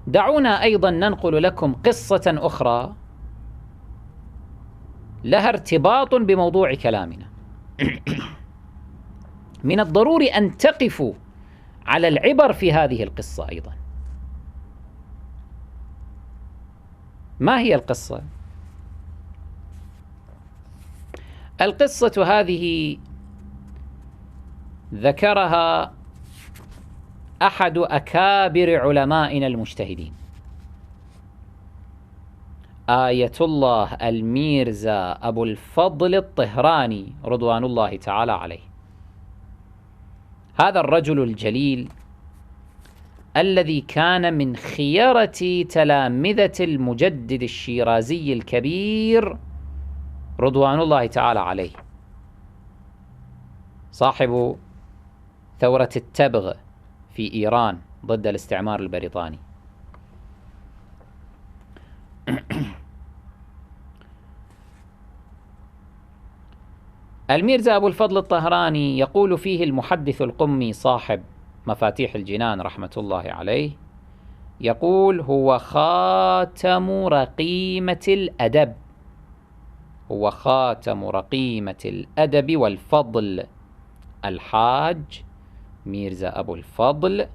دعونا أيضا ننقل لكم قصة أخرى لها ارتباط بموضوع كلامنا. من الضروري أن تقفوا على العبر في هذه القصة أيضا. ما هي القصة؟ القصة هذه ذكرها أحد أكابر علمائنا المجتهدين، آية الله الميرزا أبو الفضل الطهراني رضوان الله تعالى عليه. هذا الرجل الجليل الذي كان من خيرة تلامذة المجدد الشيرازي الكبير رضوان الله تعالى عليه، صاحب ثورة التبغ في إيران ضد الاستعمار البريطاني. الميرزا أبو الفضل الطهراني يقول فيه المحدث القمي صاحب مفاتيح الجنان رحمة الله عليه، يقول: هو خاتم رقيمة الأدب، هو خاتم رقيمة الأدب والفضل، الحاج ميرزا أبو الفضل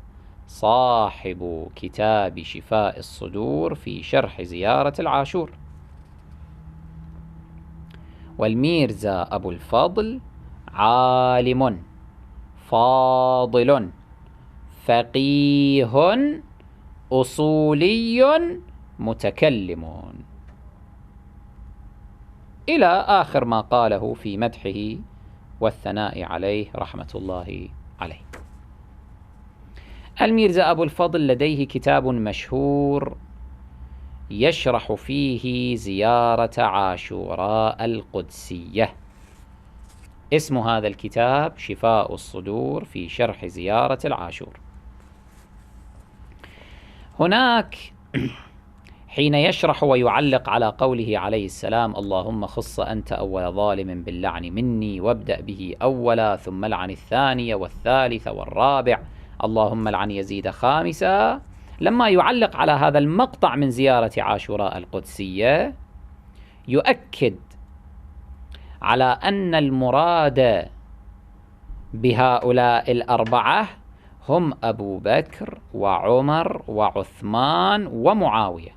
صاحب كتاب شفاء الصدور في شرح زيارة العاشور. والميرزا أبو الفضل عالم فاضل فقيه أصولي متكلم، إلى آخر ما قاله في مدحه والثناء عليه رحمة الله عليه. الميرزا أبو الفضل لديه كتاب مشهور يشرح فيه زيارة عاشوراء القدسية، اسم هذا الكتاب شفاء الصدور في شرح زيارة العاشور. هناك حين يشرح ويعلق على قوله عليه السلام: اللهم خص أنت أول ظالم باللعن مني وابدأ به أولا ثم لعن الثاني والثالث والرابع اللهم لعن يزيد خامسا، لما يعلق على هذا المقطع من زيارة عاشوراء القدسية يؤكد على أن المراد بهؤلاء الأربعة هم أبو بكر وعمر وعثمان ومعاوية،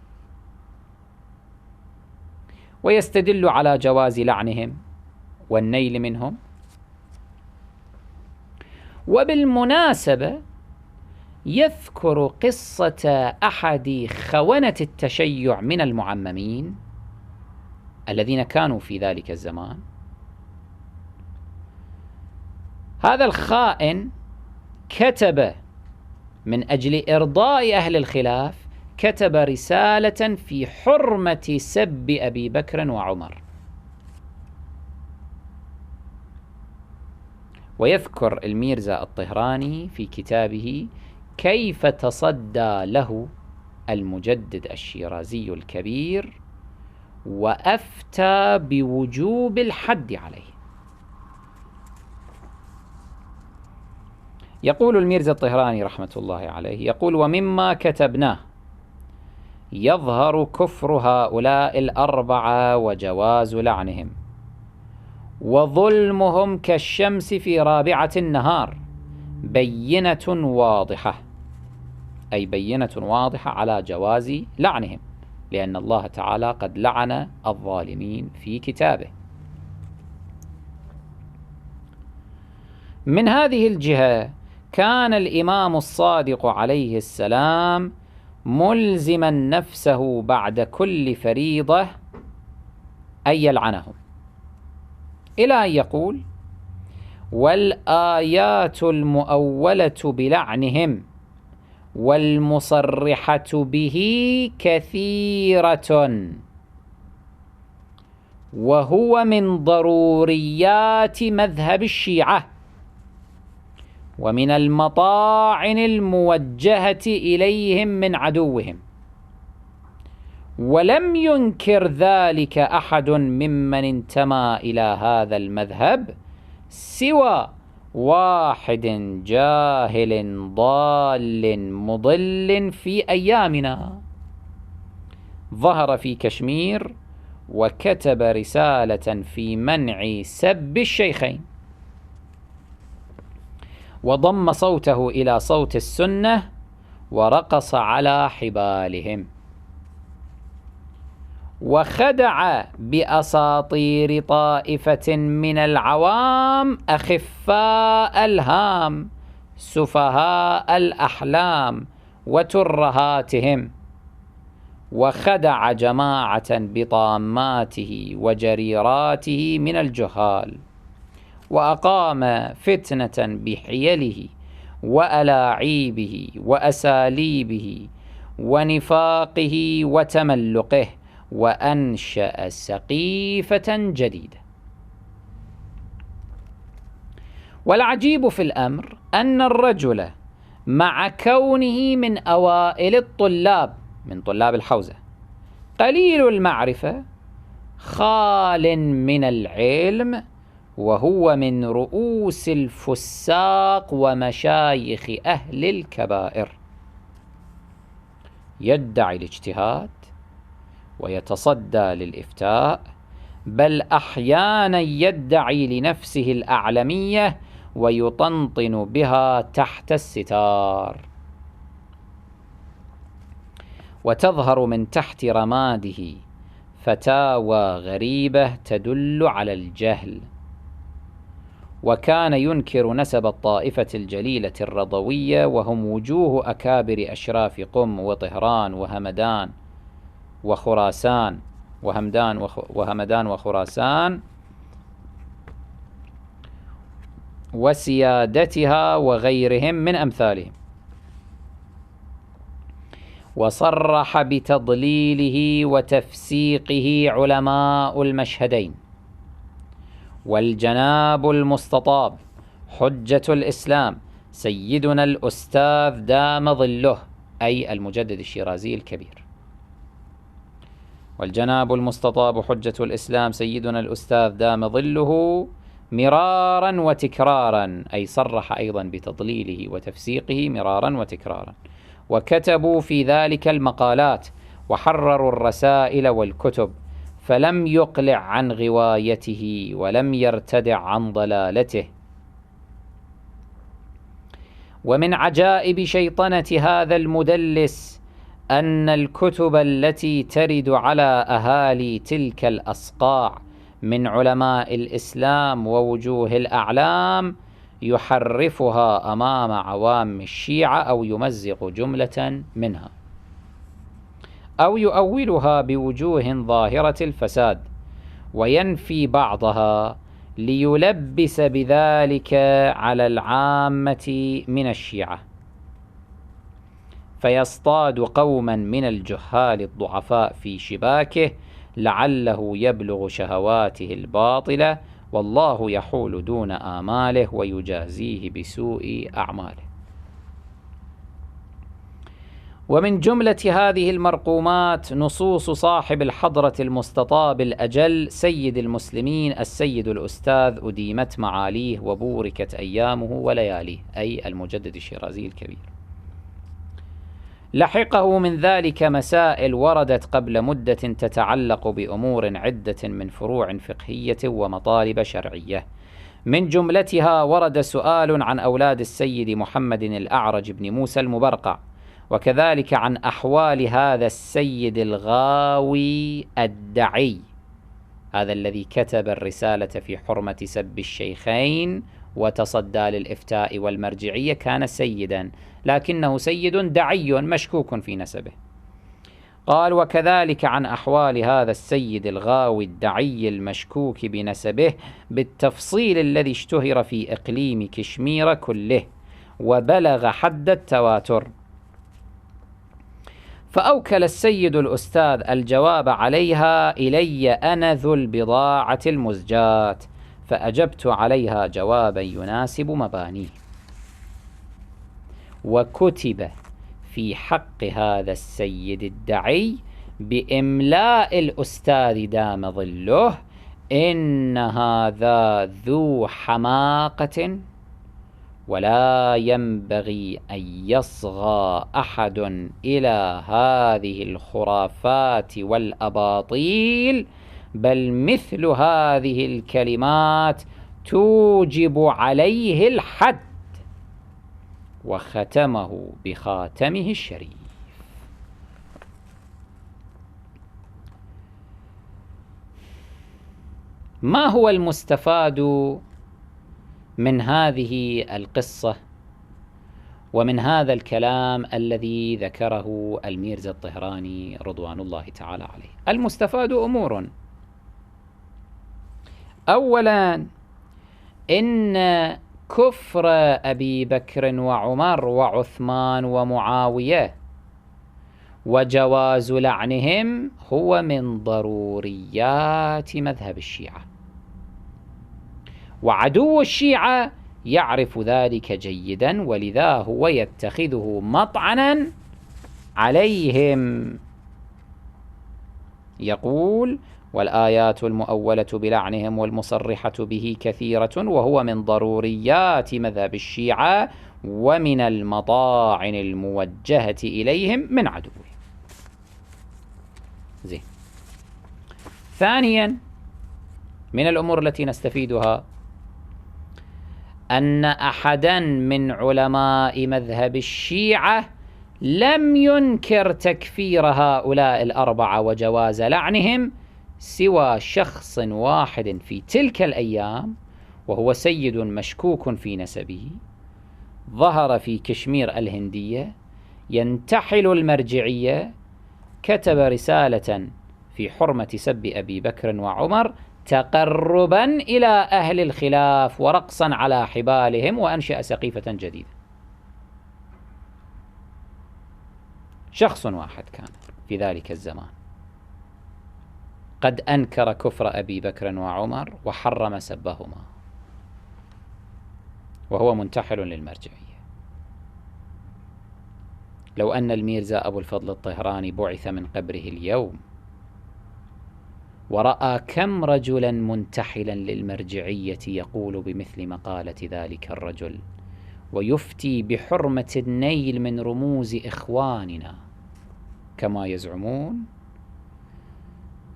ويستدل على جواز لعنهم والنيل منهم. وبالمناسبة يذكر قصة أحد خونة التشيع من المعممين الذين كانوا في ذلك الزمان. هذا الخائن كتب من أجل إرضاء أهل الخلاف، كتب رسالة في حرمة سب أبي بكر وعمر. ويذكر الميرزا الطهراني في كتابه كيف تصدى له المجدد الشيرازي الكبير وأفتى بوجوب الحد عليه. يقول الميرزا الطهراني رحمة الله عليه، يقول: ومما كتبناه يظهر كفر هؤلاء الأربعة وجواز لعنهم وظلمهم كالشمس في رابعة النهار بينة واضحة، أي بينة واضحة على جواز لعنهم، لأن الله تعالى قد لعن الظالمين في كتابه. من هذه الجهة كان الإمام الصادق عليه السلام ملزما نفسه بعد كل فريضة أن يلعنهم، إلى أن يقول: والآيات المؤولة بلعنهم والمصرحة به كثيرة، وهو من ضروريات مذهب الشيعة ومن المطاعن الموجهة إليهم من عدوهم، ولم ينكر ذلك أحد ممن انتمى إلى هذا المذهب سوى واحد جاهل ضال مضل في أيامنا ظهر في كشمير وكتب رسالة في منع سب الشيخين، وضم صوته إلى صوت السنة ورقص على حبالهم، وخدع بأساطير طائفة من العوام أخفاء الهام سفهاء الأحلام وترهاتهم، وخدع جماعة بطاماته وجريراته من الجهال، وأقام فتنة بحيله وألاعيبه وأساليبه ونفاقه وتملقه، وأنشأ سقيفة جديدة. والعجيب في الأمر أن الرجل مع كونه من أوائل الطلاب من طلاب الحوزة قليل المعرفة خال من العلم، وهو من رؤوس الفساق ومشايخ أهل الكبائر، يدعي الاجتهاد ويتصدى للإفتاء، بل أحيانا يدعي لنفسه الأعلمية ويطنطن بها تحت الستار، وتظهر من تحت رماده فتاوى غريبة تدل على الجهل. وكان ينكر نسب الطائفة الجليلة الرضوية، وهم وجوه أكابر أشراف قم وطهران وهمدان وخراسان وهمدان وخراسان وسيادتها وغيرهم من أمثالهم، وصرح بتضليله وتفسيقه علماء المشهدين، والجناب المستطاب حجة الإسلام سيدنا الأستاذ دام ظله، أي المجدد الشيرازي الكبير، والجناب المستطاب حجة الإسلام سيدنا الأستاذ دام ظله مرارا وتكرارا، أي صرح أيضا بتضليله وتفسيقه مرارا وتكرارا، وكتبوا في ذلك المقالات وحرروا الرسائل والكتب، فلم يقلع عن غوايته ولم يرتدع عن ضلالته. ومن عجائب شيطنة هذا المدلس أن الكتب التي ترد على أهالي تلك الأصقاع من علماء الإسلام ووجوه الأعلام يحرفها أمام عوام الشيعة، أو يمزق جملة منها، أو يؤولها بوجوه ظاهرة الفساد، وينفي بعضها ليلبس بذلك على العامة من الشيعة، فيصطاد قوما من الجهال الضعفاء في شباكه لعله يبلغ شهواته الباطلة، والله يحول دون آماله ويجازيه بسوء أعماله. ومن جملة هذه المرقومات نصوص صاحب الحضرة المستطاب الأجل سيد المسلمين السيد الأستاذ أديمت معاليه وبوركت أيامه ولياليه، أي المجدد الشيرازي الكبير. لحقه من ذلك مسائل وردت قبل مدة تتعلق بأمور عدة من فروع فقهية ومطالب شرعية، من جملتها ورد سؤال عن أولاد السيد محمد الأعرج بن موسى المبرقع، وكذلك عن أحوال هذا السيد الغاوي الدعي، هذا كتب كتب الرسالة في حرمة سب الشيخين وتصدى للإفتاء والمرجعية، كان سيدا لكنه سيد دعي مشكوك في نسبه. قال: وكذلك عن أحوال هذا السيد الغاوي الدعي المشكوك بنسبه بالتفصيل الذي اشتهر في إقليم كشمير كله وبلغ حد التواتر. فأوكل السيد الأستاذ الجواب عليها إلي أنا ذو البضاعة المزجاة، فأجبت عليها جوابا يناسب مبانيه. وكتب في حق هذا السيد الدعي بإملاء الأستاذ دام ظله: إن هذا ذو حماقة ولا ينبغي أن يصغى أحد إلى هذه الخرافات والأباطيل، بل مثل هذه الكلمات توجب عليه الحد. وختمه بخاتمه الشريف. ما هو المستفاد من هذه القصة ومن هذا الكلام الذي ذكره الميرزا الطهراني رضوان الله تعالى عليه؟ المستفاد أمور. أولا، إن كفر أبي بكر وعمر وعثمان ومعاوية وجواز لعنهم هو من ضروريات مذهب الشيعة، وعدو الشيعة يعرف ذلك جيدا، ولذا هو يتخذه مطعنا عليهم. يقول: والآيات المؤولة بلعنهم والمصرحة به كثيرة، وهو من ضروريات مذهب الشيعة ومن المطاعن الموجهة إليهم من عدوهم. زين. ثانيا، من الأمور التي نستفيدها أن أحدا من علماء مذهب الشيعة لم ينكر تكفير هؤلاء الأربعة وجواز لعنهم سوى شخص واحد في تلك الأيام، وهو سيد مشكوك في نسبه، ظهر في كشمير الهندية ينتحل المرجعية، كتب رسالة في حرمة سب أبي بكر وعمر تقربا إلى أهل الخلاف ورقصا على حبالهم، وأنشأ سقيفة جديدة. شخص واحد كان في ذلك الزمان قد أنكر كفر أبي بكر وعمر وحرم سبهما، وهو منتحل للمرجعية. لو أن الميرزا أبو الفضل الطهراني بعث من قبره اليوم ورأى كم رجلا منتحلا للمرجعية يقول بمثل مقالة ذلك الرجل ويفتي بحرمة النيل من رموز إخواننا كما يزعمون،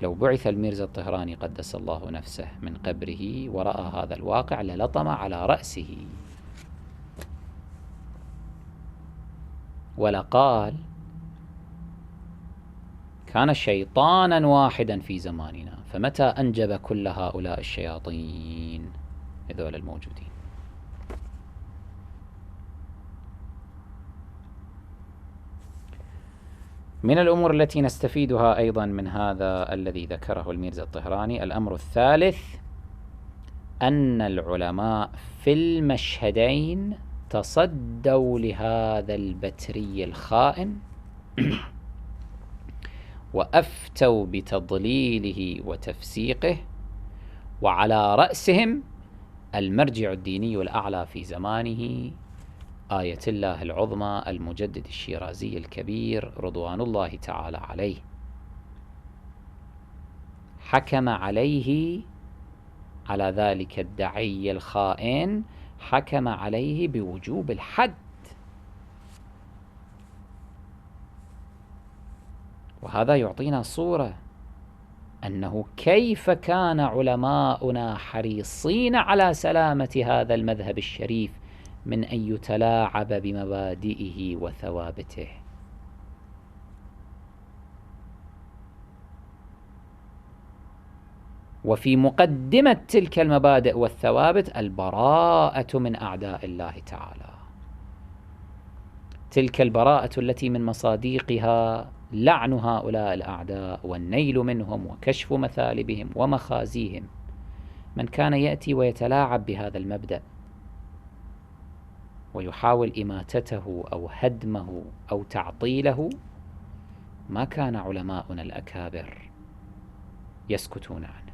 لو بعث الميرزا الطهراني قدس الله نفسه من قبره ورأى هذا الواقع للطم على رأسه ولقال: كان شيطانا واحدا في زماننا، فمتى أنجب كل هؤلاء الشياطين هذول الموجودين؟ من الأمور التي نستفيدها أيضا من هذا الذي ذكره الميرزا الطهراني، الأمر الثالث أن العلماء في المشهدين تصدوا لهذا البتري الخائن وأفتوا بتضليله وتفسيقه، وعلى رأسهم المرجع الديني الأعلى في زمانه آية الله العظمى المجدد الشيرازي الكبير رضوان الله تعالى عليه. حكم عليه، على ذلك الداعي الخائن، حكم عليه بوجوب الحد. وهذا يعطينا صورة أنه كيف كان علماؤنا حريصين على سلامة هذا المذهب الشريف من أن يتلاعب بمبادئه وثوابته. وفي مقدمة تلك المبادئ والثوابت البراءة من أعداء الله تعالى، تلك البراءة التي من مصاديقها لعن هؤلاء الأعداء والنيل منهم وكشف مثالبهم ومخازيهم. من كان يأتي ويتلاعب بهذا المبدأ ويحاول إماتته أو هدمه أو تعطيله، ما كان علماؤنا الأكابر يسكتون عنه.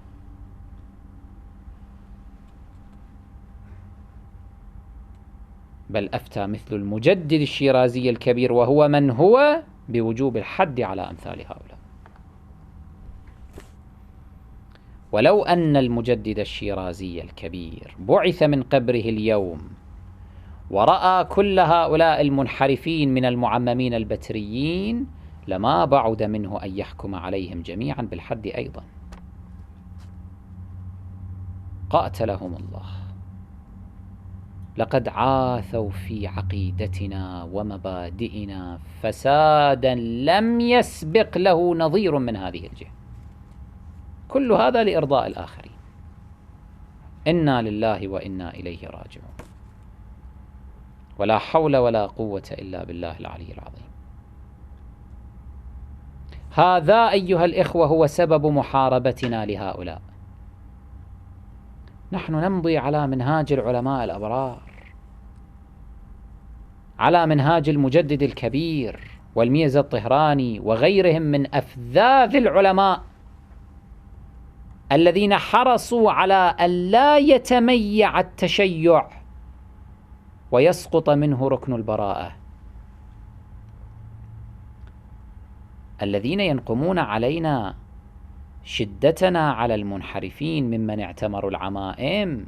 بل أفتى مثل المجدد الشيرازي الكبير وهو من هو بوجوب الحد على أمثال هؤلاء. ولو أن المجدد الشيرازي الكبير بعث من قبره اليوم ورأى كل هؤلاء المنحرفين من المعممين البتريين لما بعد منه أن يحكم عليهم جميعا بالحد أيضا. قاتلهم الله، لقد عاثوا في عقيدتنا ومبادئنا فسادا لم يسبق له نظير من هذه الجهة، كل هذا لإرضاء الآخرين. إنا لله وإنا إليه راجعون، ولا حول ولا قوة إلا بالله العلي العظيم. هذا أيها الإخوة هو سبب محاربتنا لهؤلاء. نحن نمضي على منهاج العلماء الأبرار، على منهاج المجدد الكبير والميزة الطهراني وغيرهم من أفذاذ العلماء الذين حرصوا على أن لا يتميع التشيع ويسقط منه ركن البراءة، الذين ينقمون علينا شدتنا على المنحرفين ممن اعتمروا العمائم.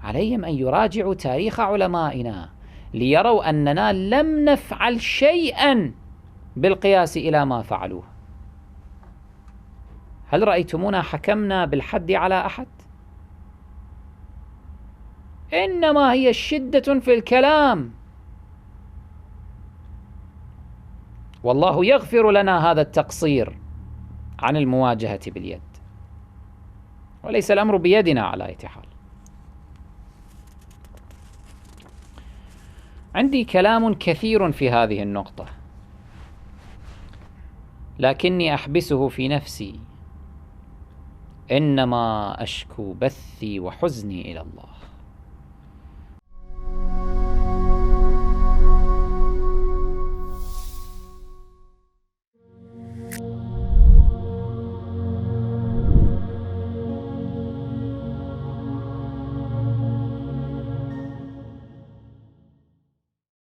عليهم أن يراجعوا تاريخ علمائنا ليروا أننا لم نفعل شيئا بالقياس إلى ما فعلوه. هل رأيتمونا حكمنا بالحد على أحد؟ إنما هي شدة في الكلام. والله يغفر لنا هذا التقصير عن المواجهة باليد، وليس الأمر بيدنا على أي حال. عندي كلام كثير في هذه النقطة، لكني أحبسه في نفسي، إنما أشكو بثي وحزني إلى الله.